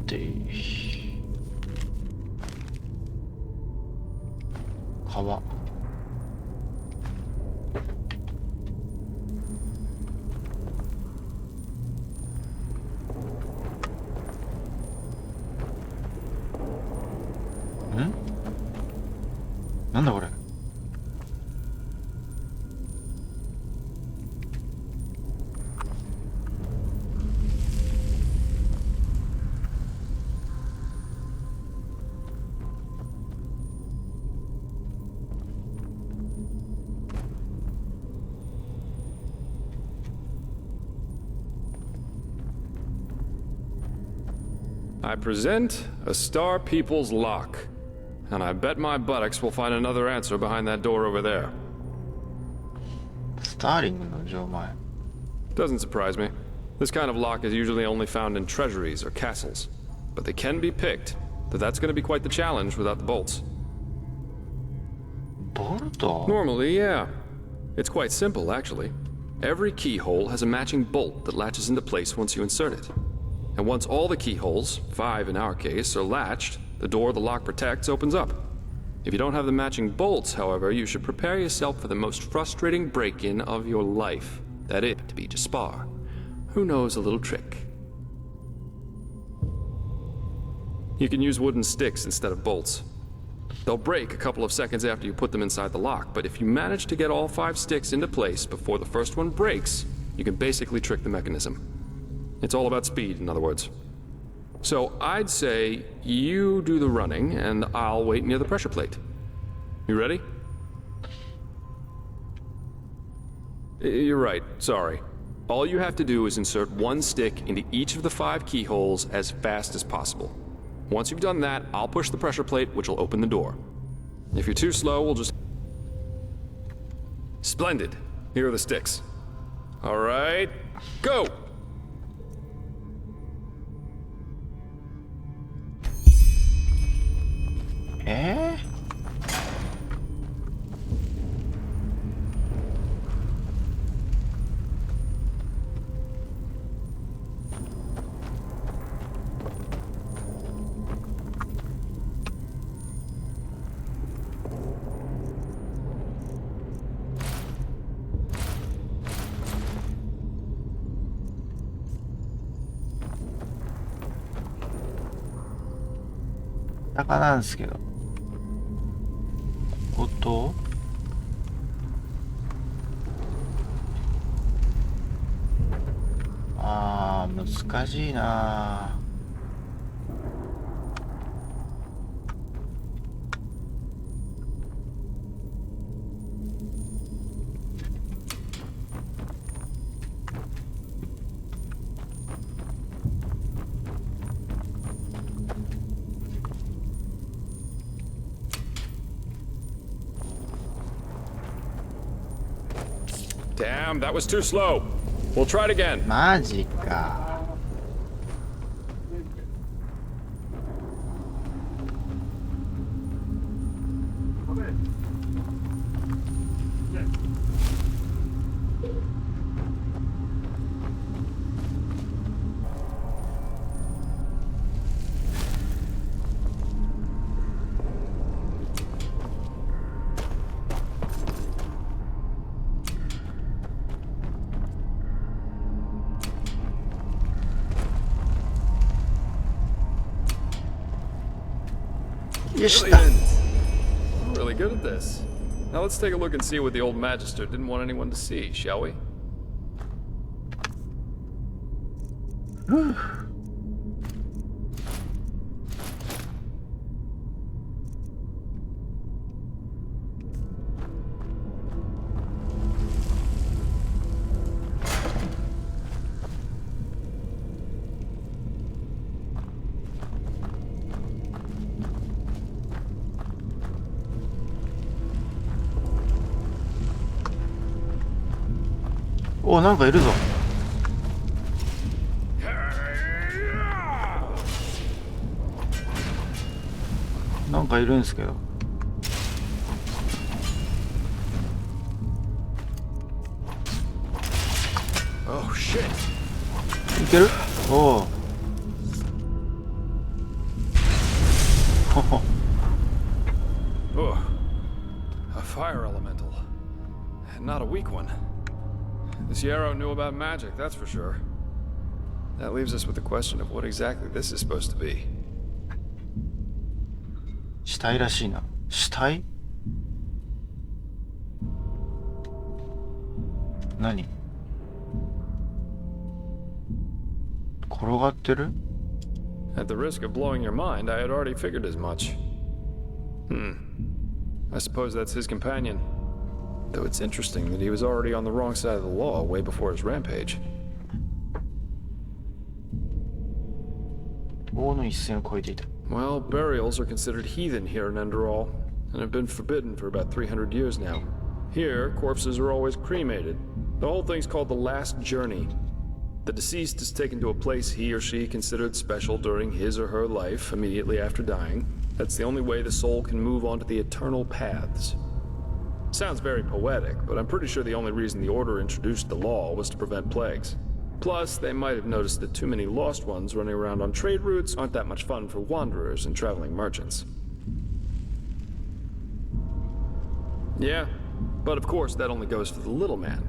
て川。なんだこれ。I present a Star People's lock, and I bet my buttocks will find another answer behind that door over there. スターリングの錠前。 Doesn't surprise me. This kind of lock is usually only found in treasuries or castles, but they can be picked, though that's going to be quite the challenge without the bolts. ボルト? Normally, yeah. It's quite simple, actually. Every keyhole has a matching bolt that latches into place once you insert it. And once all the keyholes, 5 in our case, are latched, the door the lock protects opens up. If you don't have the matching bolts, however, you should prepare yourself for the most frustrating break-in of your life. That is, to be Jaspar. Who knows a little trick? You can use wooden sticks instead of bolts. They'll break a couple of seconds after you put them inside the lock, but if you manage to get all 5 sticks into place before the first one breaks, you can basically trick the mechanism. It's all about speed, in other words. So I'd say you do the running, and I'll wait near the pressure plate. You ready? You're right, sorry. All you have to do is insert 1 stick into each of the 5 keyholes as fast as possible. Once you've done that, I'll push the pressure plate, which will open the door. If you're too slow, we'll just... Splendid. Here are the sticks. All right, go!中なんですけど。音？あー、難しいな。Damn, that was too slow. We'll try it again. マジか。Brilliant. I'm really good at this. Now let's take a look and see what the old Magister didn't want anyone to see, shall we?お、なんかいるぞ。なんかいるんですけど。Oh shit. いける？おお。unique one. This Yarrow knew about magic, that's for sure. That leaves us with the question of what exactly this is supposed to be. 死体らしいな。死体？何？転がってる？ At the risk of blowing your mind, I had already figured as much. I suppose that's his companion. Though it's interesting that he was already on the wrong side of the law way before his rampage. 王の一線を越えていた。 Well, burials are considered heathen here in Enderal, and have been forbidden for about 300 years now. Here, corpses are always cremated. The whole thing's called the Last Journey. The deceased is taken to a place he or she considered special during his or her life, immediately after dying. That's the only way the soul can move on to the eternal paths. Sounds very poetic, but I'm pretty sure the only reason the Order introduced the law was to prevent plagues. Plus, they might have noticed that too many lost ones running around on trade routes aren't that much fun for wanderers and traveling merchants. Yeah, but of course that only goes for the little man.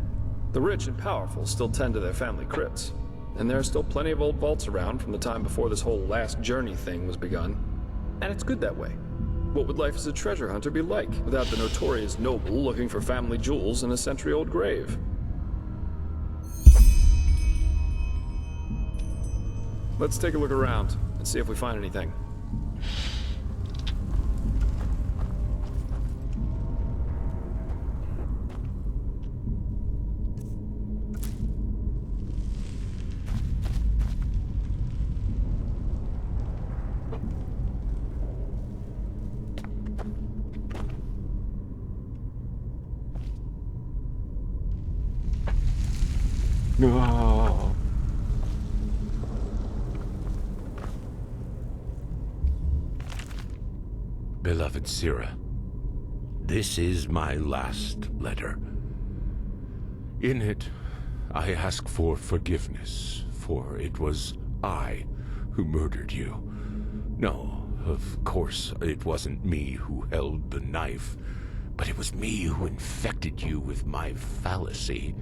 The rich and powerful still tend to their family crypts, and there are still plenty of old vaults around from the time before this whole last journey thing was begun. And it's good that way. What would life as a treasure hunter be like without the notorious noble looking for family jewels in a century-old grave? Let's take a look around and see if we find anything. Beloved Sira, this is my last letter. In it, I ask for forgiveness, for it was I who murdered you. No, of course, it wasn't me who held the knife, but it was me who infected you with my fallacy.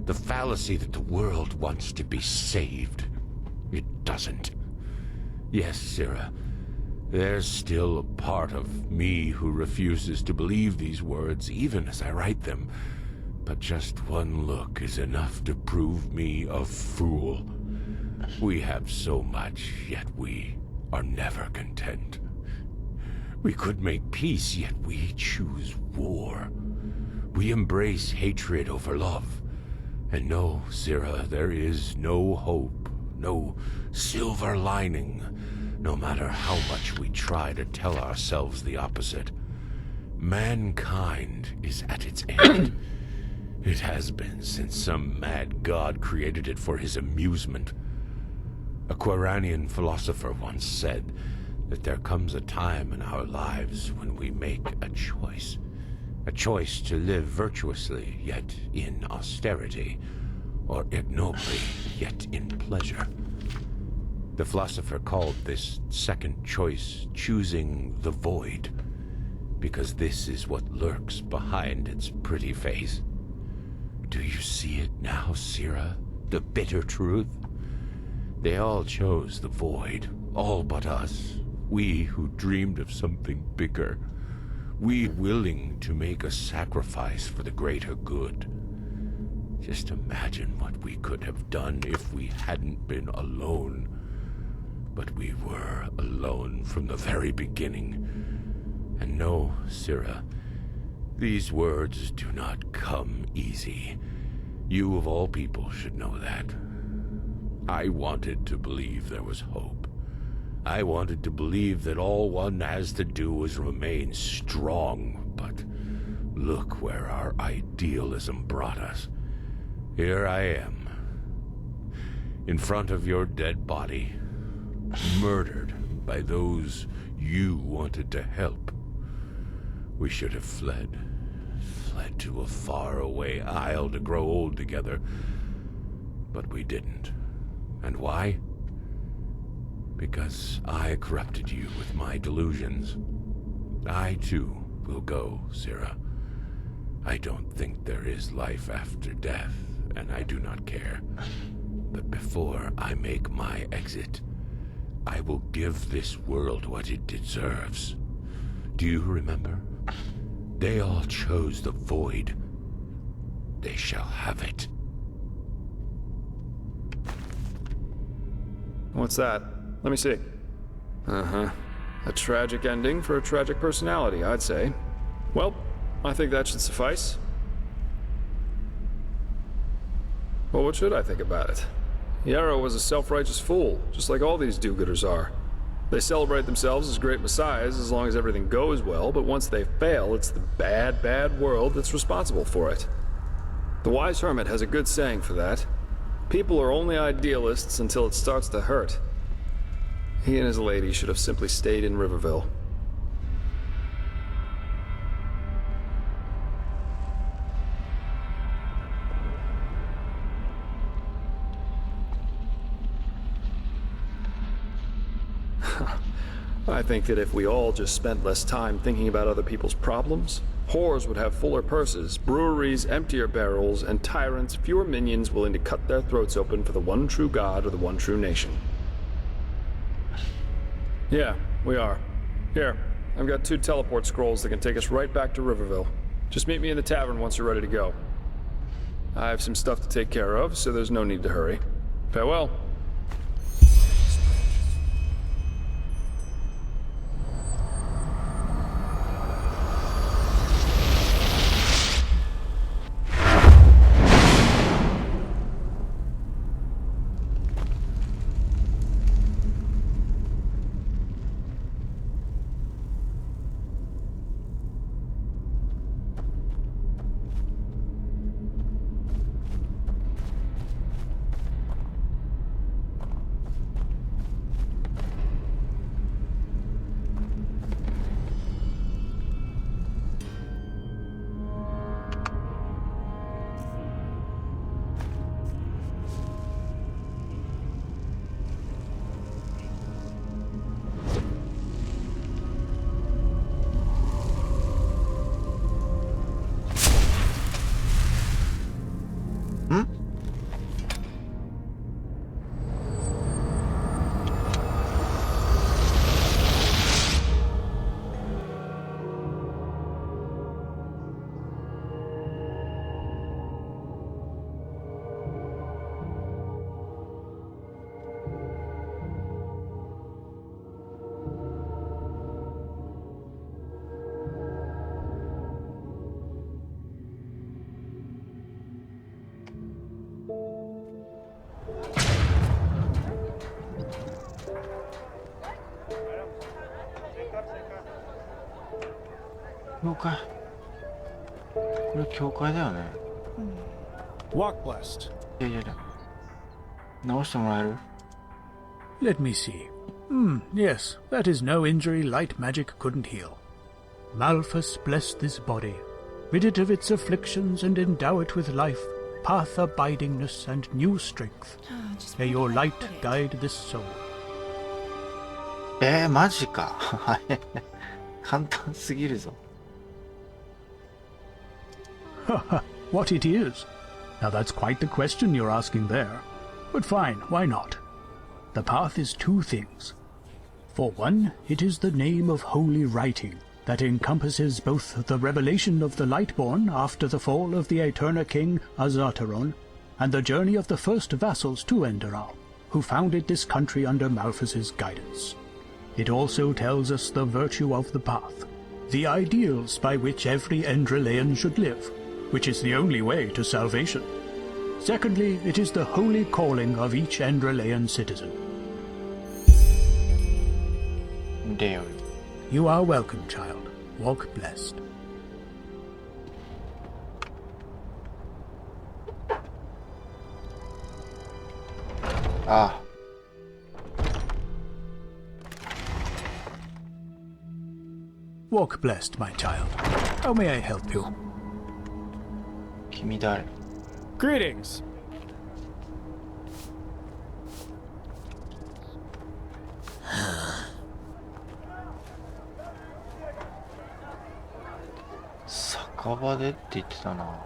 The fallacy that the world wants to be saved. It doesn't. Yes, Sira, there's still a part of me who refuses to believe these words, even as I write them. But just one look is enough to prove me a fool. We have so much, yet we are never content. We could make peace, yet we choose war. We embrace hatred over love. And no, Sira, there is no hope, no silver lining, no matter how much we try to tell ourselves the opposite. Mankind is at its end. It has been since some mad god created it for his amusement. A Quranian philosopher once said that there comes a time in our lives when we make a choice. A choice to live virtuously, yet in austerity, or ignobly, yet in pleasure. The philosopher called this second choice choosing the void, because this is what lurks behind its pretty face. Do you see it now, Sira? The bitter truth? They all chose the void, all but us. We who dreamed of something bigger. We willing to make a sacrifice for the greater good. Just imagine what we could have done if we hadn't been alone. But we were alone from the very beginning. And no, Sira, these words do not come easy. You of all people should know that. I wanted to believe there was hope. I wanted to believe that all one has to do is remain strong, but look where our idealism brought us. Here I am, in front of your dead body, murdered by those you wanted to help. We should have fled to a faraway isle to grow old together, but we didn't. And why? Because I corrupted you with my delusions. I, too, will go, Sira. I don't think there is life after death, and I do not care. But before I make my exit, I will give this world what it deserves. Do you remember? They all chose the void. They shall have it. What's that? Let me see. Uh-huh. A tragic ending for a tragic personality, I'd say. Well, I think that should suffice. Well, what should I think about it? Yarrow was a self-righteous fool, just like all these do-gooders are. They celebrate themselves as great messiahs as long as everything goes well, but once they fail, it's the bad, bad world that's responsible for it. The wise hermit has a good saying for that. People are only idealists until it starts to hurt. He and his lady should have simply stayed in Riverville. I think that if we all just spent less time thinking about other people's problems, whores would have fuller purses, breweries emptier barrels, and tyrants fewer minions willing to cut their throats open for the one true god or the one true nation. Yeah, we are. Here, I've got 2 teleport scrolls that can take us right back to Riverville. Just meet me in the tavern once you're ready to go. I have some stuff to take care of, so there's no need to hurry. Farewell.教会だよね。 Walk blessed. いやいやいや。直してもらえる？ Let me see. Yes, that is no injury light magic couldn't heal. Malphus bless this body, rid it of its afflictions and endow it with life, path abidingness and new strength. May your light guide this soul. マジか。簡単すぎるぞ。 What it is? Now that's quite the question you're asking there. But fine, why not? The path is 2 things. For one, it is the name of holy writing that encompasses both the revelation of the Lightborn after the fall of the Eterna King Azataron, and the journey of the first vassals to Enderal, who founded this country under Malphus's guidance. It also tells us the virtue of the path, the ideals by which every Endralean should live, which is the only way to salvation. Secondly, it is the holy calling of each Endralean citizen. You are welcome, child. Walk blessed. Walk blessed, my child. How may I help you? 君誰？ Greetings. 墓場でって言ってたな。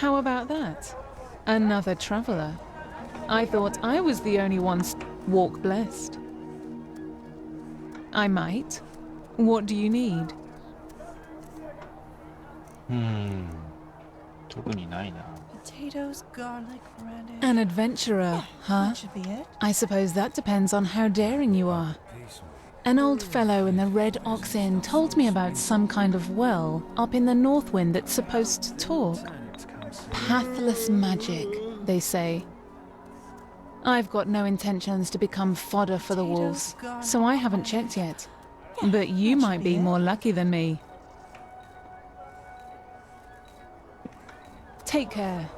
How about that? Another traveler. I thought I was the only one walk blessed. I might. What do you need? 特にないな。 Potatoes, garlic, radish. An adventurer, huh? That should be it. I suppose that depends on how daring you are. An old fellow in the Red Ox Inn told me about some kind of well up in the North Wind that's supposed to talk. Pathless magic, they say. I've got no intentions to become fodder for the wolves, so I haven't checked yet. But you might be more lucky than me. Take care.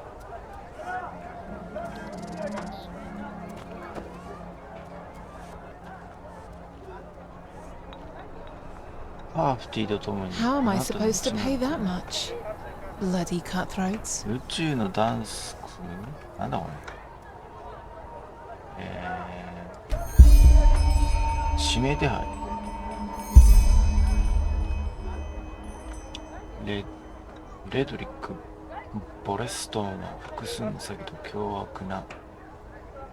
パーフティーとともに。 How am I supposed to pay that much? Bloody cutthroats. 宇宙のダンスなんだこれ。指名手配。レドリック・ボレストーの複数の詐欺と凶悪な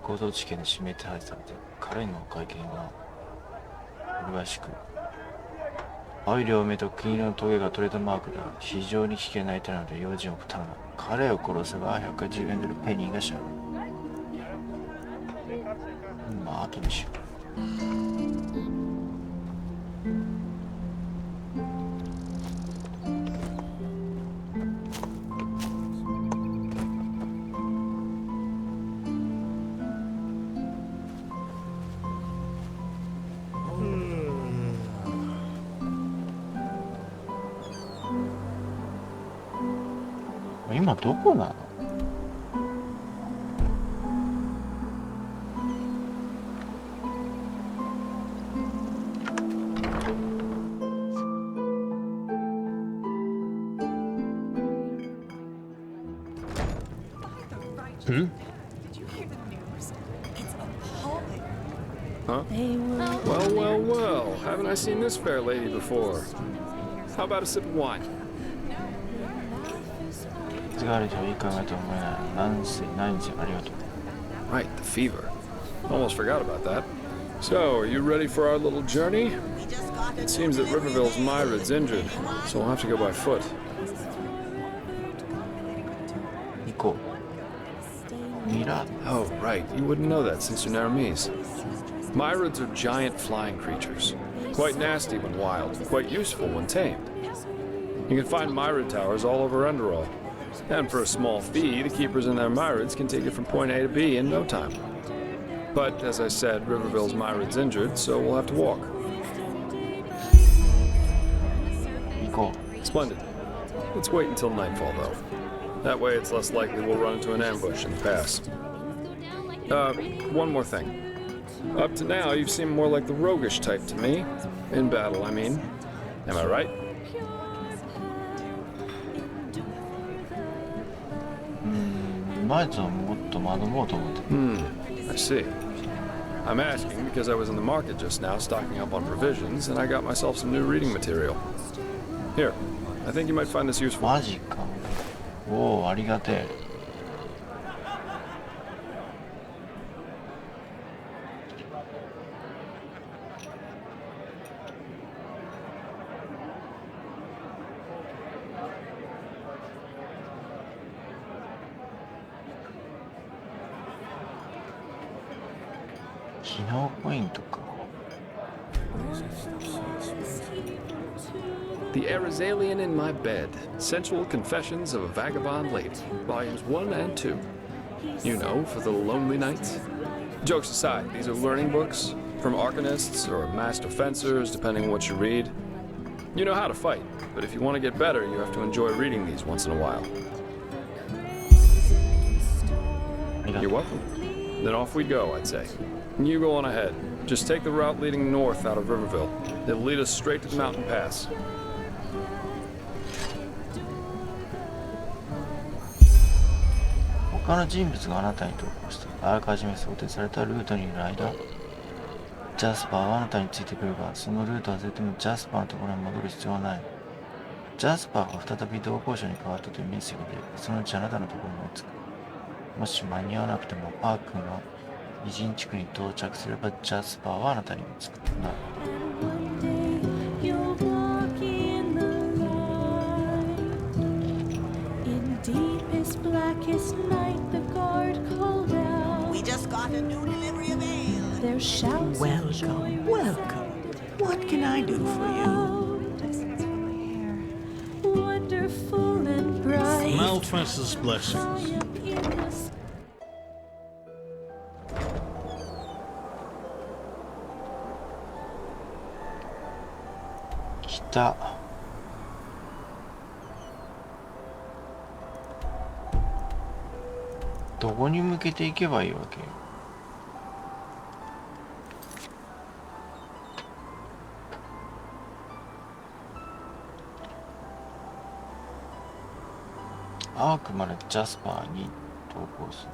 強盗事件で指名手配されて、彼の会見は麗しく、青い両目と金色のトゲがトレードマークだ。非常に危険な相手なので用心を頼む。彼を殺せば180円でるペニーがしゃべる。まあ後にしよう。今どこなの？Huh? Well, well, well. Haven't I seen this fair lady before? How about a sip of wine? 津軽ではいい考えと思えない。なんせ何日ありがとう。 Right, the fever. Almost forgot about that. So, are you ready for our little journey? It seems that Riverville's Myrid's injured, so we'll have to go by foot. 行こう。ミラ Oh, right. You wouldn't know that since you're Naramese. Myrids are giant flying creatures. Quite nasty when wild, quite useful when tamed. You can find Myrid towers all over Enderal. And for a small fee, the keepers in their Myrids can take you from point A to B in no time. But, as I said, Riverville's Myrid's injured, so we'll have to walk. 行こ Splendid. Let's wait until nightfall, though. That way it's less likely we'll run into an ambush in the pass. One more thing. Up to now, you've seemed more like the roguish type to me. In battle, I mean. Am I right? う。前とはもっと学ぼうと思って。 I see. I'm asking because I was in the market just now stocking up on provisions, and I got myself some new reading material. Here, I think you might find this useful. マジか。おお、ありがてえ。機能ポイントか。 The Arizalian in My Bed, Sensual Confessions of a Vagabond Lady, Volumes 1 and 2. You know, for the lonely nights. Jokes aside, these are learning books, from arcanists or master fencers, depending on what you read. You know how to fight, but if you want to get better, you have to enjoy reading these once in a while. You're welcome. Then off we go, I'd say. You go on ahead. Just take the route leading north out of Riverville. It'll lead us straight to the mountain pass. 他の人物があなたに投稿したあらかじめ想定されたルートにいる間、ジャスパーはあなたについてくるが、そのルートは絶対もジャスパーのところに戻る必要はない。ジャスパーが再び同行者に変わったというメッセージで、そのうちあなたのところに追いつく。もし間に合わなくても、パークの偉人地区に到着すれば、ジャスパーはあなたに追いつく。なるほど。We just got a new delivery of ale. Their shouts Welcome, welcome. What can I do for you? wonderful and bright. Malthus's blessings. In the来た。どこに向けていけばいいわけ？アークまでジャスパーに投稿する。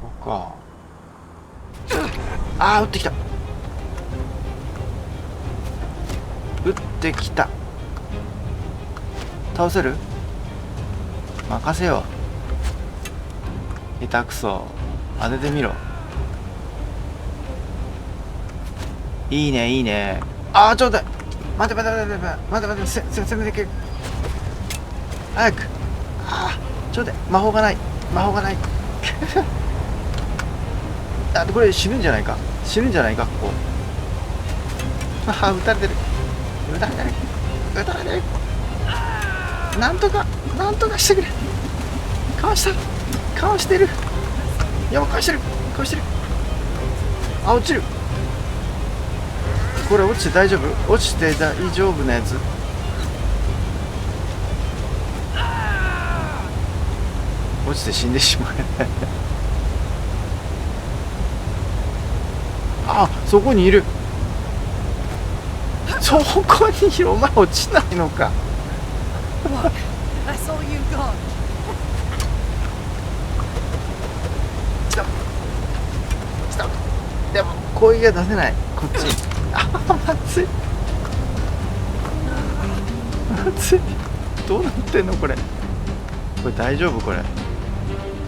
ここか。ああ、撃ってきた。撃ってきた。倒せる？任せよう。下手くそ。当ててみろ。いいね、いいね。ああ、ちょうだい。待て待て待て待て待て待て、せめて早く。ああ、ちょうだい。魔法がない。魔法がない。あ、これ死ぬんじゃないか。死ぬんじゃないか、ここ。ああ、撃たれてる。撃たれてる。撃たれてる。なんとかしてくれ。かわした。かわしてる。いや、もうかわしてる。かわしてる。あ、落ちる。これ落ちて大丈夫？落ちて大丈夫なやつ？落ちて死んでしまえ。あ、そこにいる。そこにいる。お前落ちないのか。Look, I saw you gone. 来た。来た。でも攻撃が出せない。こっち。あ、まずい。まずい。どうなってんのこれ。これ大丈夫これ。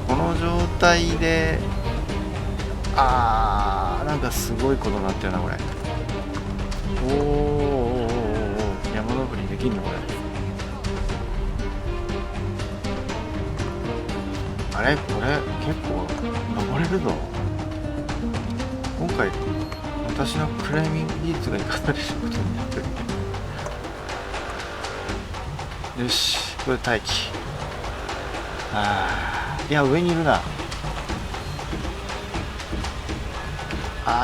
この状態で。なんかすごいことになってるなこれ。おー、山登りできんのこれ。あれこれ結構登れるぞ。今回私のクライミング技術が生かされることになってる。よし、これ待機。いや上にいるな。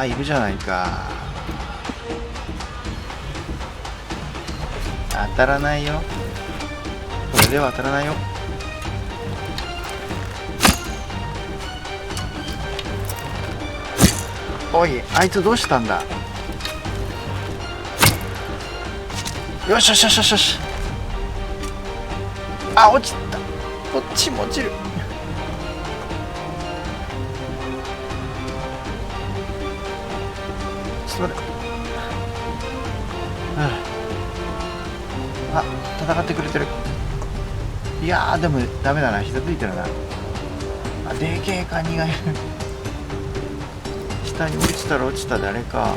いるじゃないか。当たらないよ。これでは当たらないよ。おい、あいつどうしたんだ。よしよしよしよしよし。落ちた。こっちも落ちる。ちょっと待って。戦ってくれてる。いやーでもダメだな。膝ついてるな。でけえカニがいる。下に落ちたら落ちたであれか。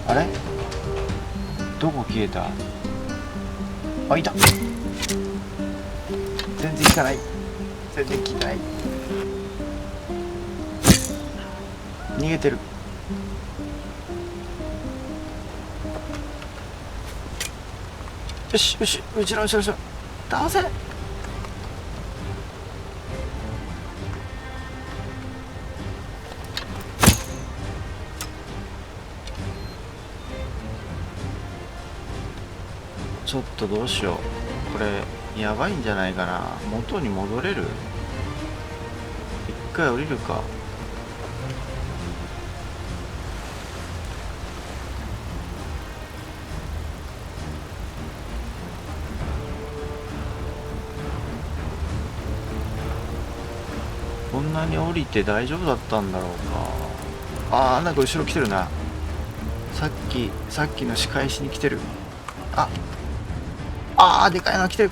あれどこ消えた？いた。全然効かない。全然効いてない。逃げてる。よしよし、後ろ後ろ後ろ。倒せ。ちょっとどうしよう。これやばいんじゃないかな。元に戻れる？一回降りるか。なに降りて大丈夫だったんだろうか。ああ、なんか後ろ来てるな。さっきの仕返しに来てる。でかいの来てる。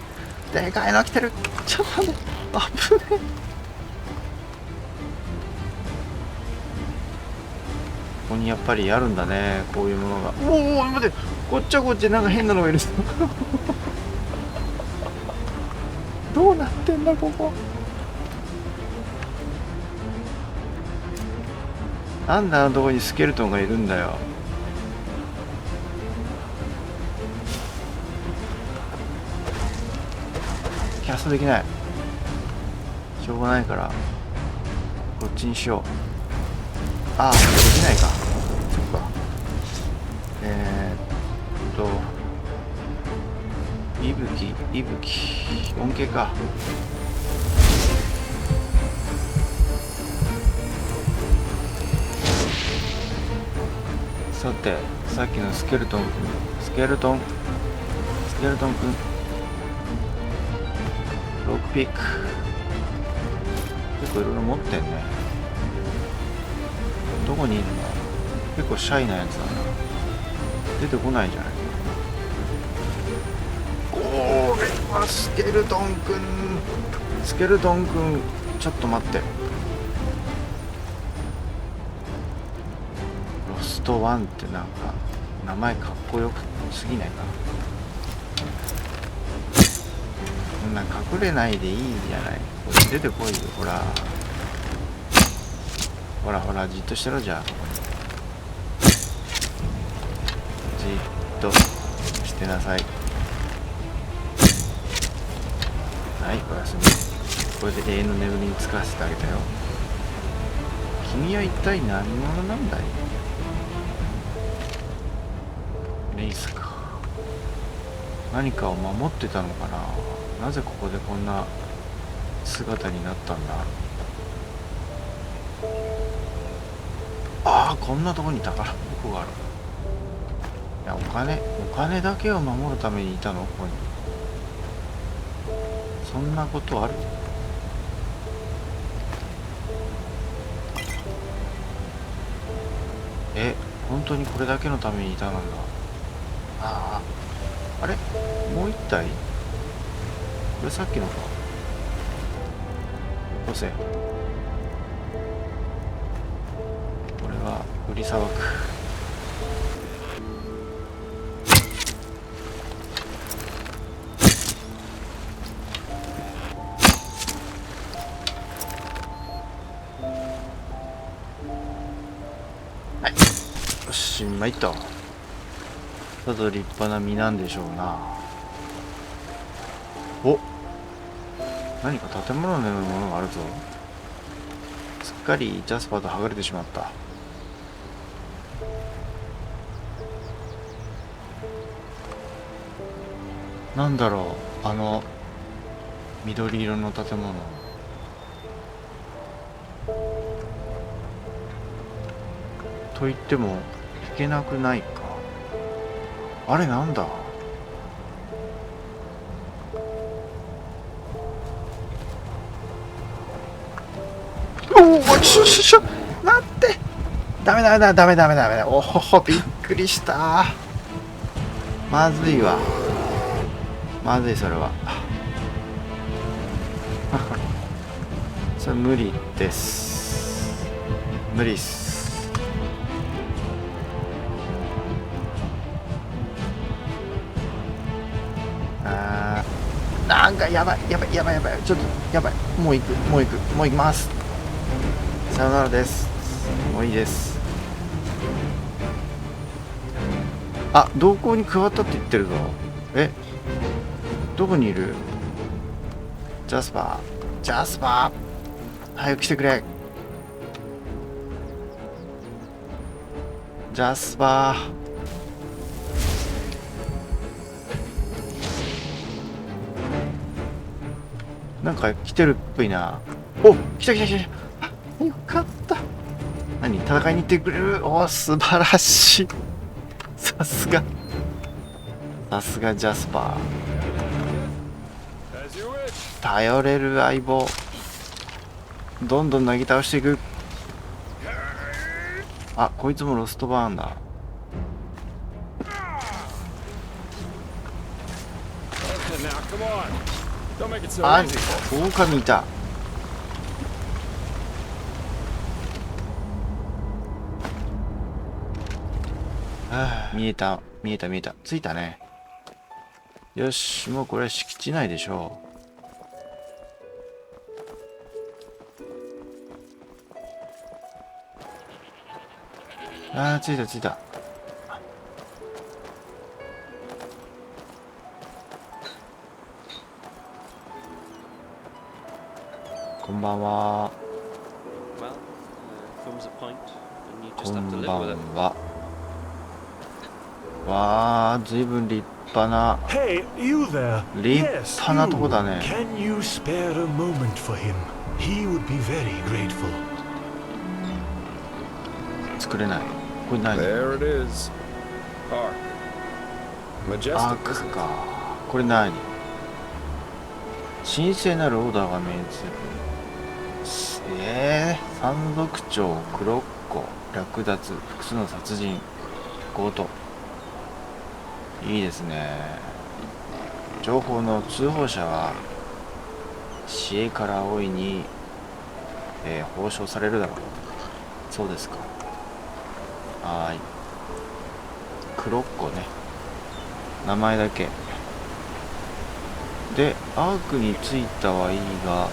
でかいの来てる。ちょっと待って。危ねえ。ここにやっぱりあるんだね、こういうものが。おお、待って、こっちはこっちでなんか変なのがいる。どうなってんだここ。なんであのとこにスケルトンがいるんだよ。キャストできない。しょうがないからこっちにしよう。できないか。そっか。息吹恩恵か。さて、さっきのスケルトン君ロックピック結構いろいろ持ってんね。どこにいるの？結構シャイなやつだな。出てこないじゃないか。これはスケルトンくん、ちょっと待って。ロストワンってなんか名前かっこよくすぎないか。そんな隠れないでいいじゃない。これ出てこいよ。ほらじっとしてろ。じゃあじっとしてなさい。はい、おやすみ。これで永遠の眠りにつかせてあげたよ。君は一体何者なんだい？レイスか。何かを守ってたのかな。なぜここでこんな姿になったんだ。こんなとこに宝箱がある。いや、お金だけを守るためにいたの、ここに。そんなことある？本当にこれだけのためにいたなんだ。あれもう一体？これさっきのか。よせ。これは売りさばく。はい。よし、参った。さぞ立派な実なんでしょうな。お、何か建物のようなものがあるぞ。すっかりジャスパーと剥がれてしまった。なんだろう、あの緑色の建物。と言っても行けなくないか。あれなんだ。ちょ待って。ダメ。おお、びっくりした。まずいわ。まずい、それは。それ無理です。無理っす。なんかやばい。ちょっとやばい。もう行きます。さよならです。もういいです。同行に加わったって言ってるぞ。どこにいる？ジャスパー早く来てくれ。ジャスパーなんか来てるっぽいな。お、来た。よかった。何、戦いに行ってくれる？お、素晴らしい。さすがジャスパー。頼れる相棒。どんどんなぎ倒していく。あ、こいつもロストバーンだ。あ、狼いた。見えた見えた見えた。着いたね。よし、もうこれは敷地内でしょう。あー、着いた着いた。こんばんは。こんばんは。わあ、ずいぶん立派な。 Hey, you there? 立 Yes, 派なとこだね。 Can you spare a moment for him? He would be very grateful. 作れない。これ何？ There it is. Ark. アー Majestic, ク isn't it? か。これ何？神聖なるオーダーが命ずる。山賊長、クロッコ、略奪、複数の殺人、強盗。いいですね。情報の通報者は市営から大いに、報奨されるだろう。そうですか。はーい。クロッコね。名前だけ。で、アークに着いたはいいが、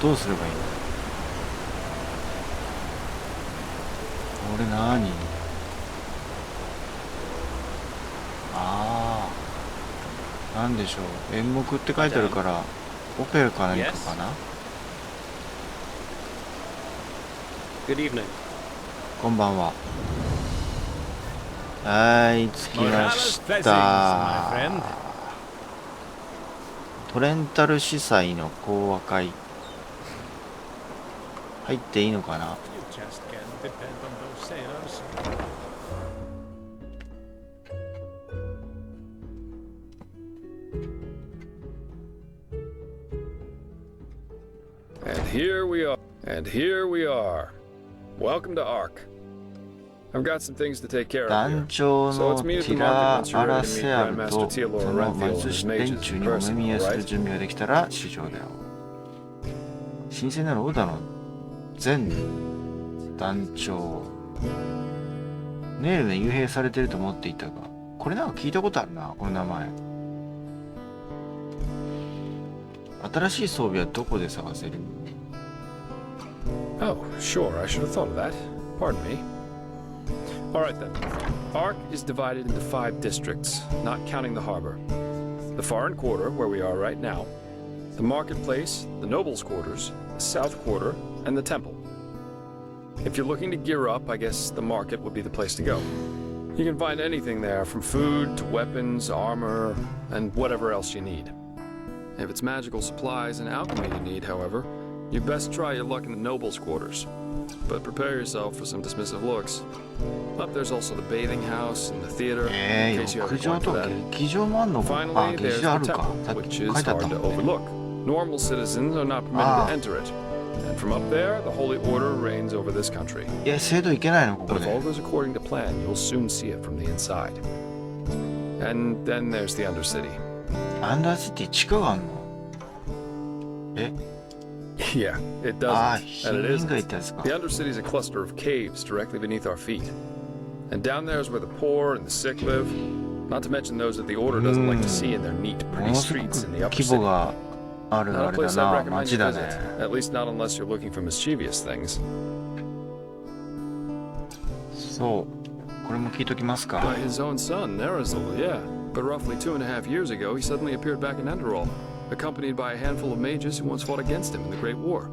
どうすればいいの？これ何？ああ、なんでしょう。演目って書いてあるから、オペラか何かかな？ Good evening. こんばんは。はい、着きました。トレンタル司祭の講和会。入っていいのかな？ And here we are. And here we are. Welcome to Ark. I've got some things to take care of 団 here. 長 So の let's meet at テ the ィラ market once ア you're ラ ready to セ meet アル Grandmaster と Tealor その Renfield 魔 and 術 his 師連 mages 中 in にお目 person, 見えする right? 準備ができたら市場だよ。神聖なるオーダーの前団長。ネイルで幽閉されてると思っていたが、これなんか聞いたことあるな、この名前。新しい装備はどこで探せる？ Oh, sure, I should have thought of that. Pardon me. Alright then. Ark is divided into 5 districts, not counting the harbor. The foreign quarter, where we are right now, the marketplace, the nobles' quarters, the south quarter, and the temple. If you're looking to gear up, I guess the market would be the place to go. You can find anything there, from food to weapons, armor, and whatever else you need. If it's magical supplies and alchemy you need, however, you'd best try your luck in the nobles' quarters. But prepare yourself for some dismissive looks. Up there's also the bathing house and the theater, in case you have a 浴場 point と for that. 劇場もあんのか？あ、 Finally, 劇 there's 場あ the るか。 temple, さっ which き書い is てあった hard も to んね。 overlook. Normal citizens are not permitted to enter it. And from up there, the Holy Order reigns over this country. いや、制度いけないのこ But こ if all で。 goes according to plan, you'll soon see it from the inside. And then there's the Undercity. アンダーシティ地下があんの？え？ Yeah, it ああ、 doesn't. 貧 And it 民街っ isn't. てやつか。 The Undercity is a cluster of caves directly beneath our feet. And down there is where the poor and the sick live. Not to mention those that the Order doesn't like to see in their neat, も pretty のすご streets in the く upper 規模 city. がある Not あ a れ place だ I'd な。 recommend 街 you だ visit. ね。 At least not unless you're looking for mischievous things. そう。これも聞いときますか。 By his own son, Nerazul, yeah. But roughly 2.5 years ago, he suddenly appeared back in Enderal, accompanied by a handful of mages who once fought against him in the Great War.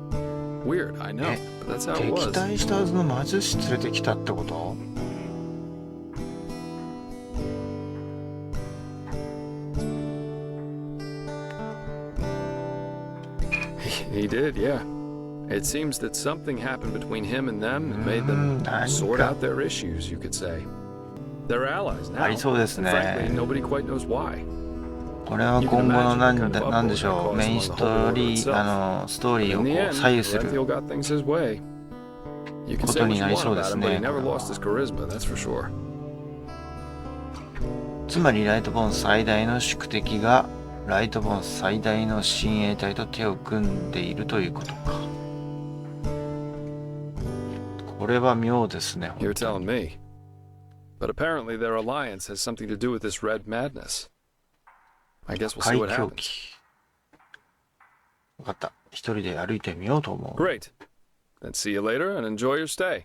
Weird, I know, え、 but that's how it 敵 was. 対したはずの魔術師連れてきたってこと？ He did, yeah. It seems that something happened between him and them and made them sort out their issues, you could say. They're allies now. ありそうです And frankly, ね。 nobody quite knows why. これは今後のなんでしょう、メインストーリー、ストーリーをこう左右することになりそうですね。つまりライトボーン最大の宿敵がライトボーン最大の親衛隊と手を組んでいるということか。これは妙ですね。You're telling me. But apparently their alliance has something to do with this red madness. I guess we'll see what happens. 分かった。一人で歩いてみようと思う。Great. Then see you later and enjoy your stay.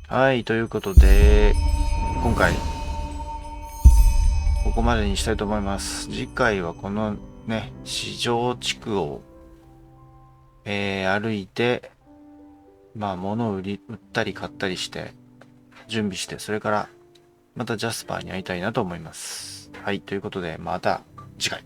はい、ということで、今回、ここまでにしたいと思います。次回はこのね、市場地区を、歩いて、まあ、物を売ったり買ったりして、準備して、それから、またジャスパーに会いたいなと思います。はい、ということで、また次回。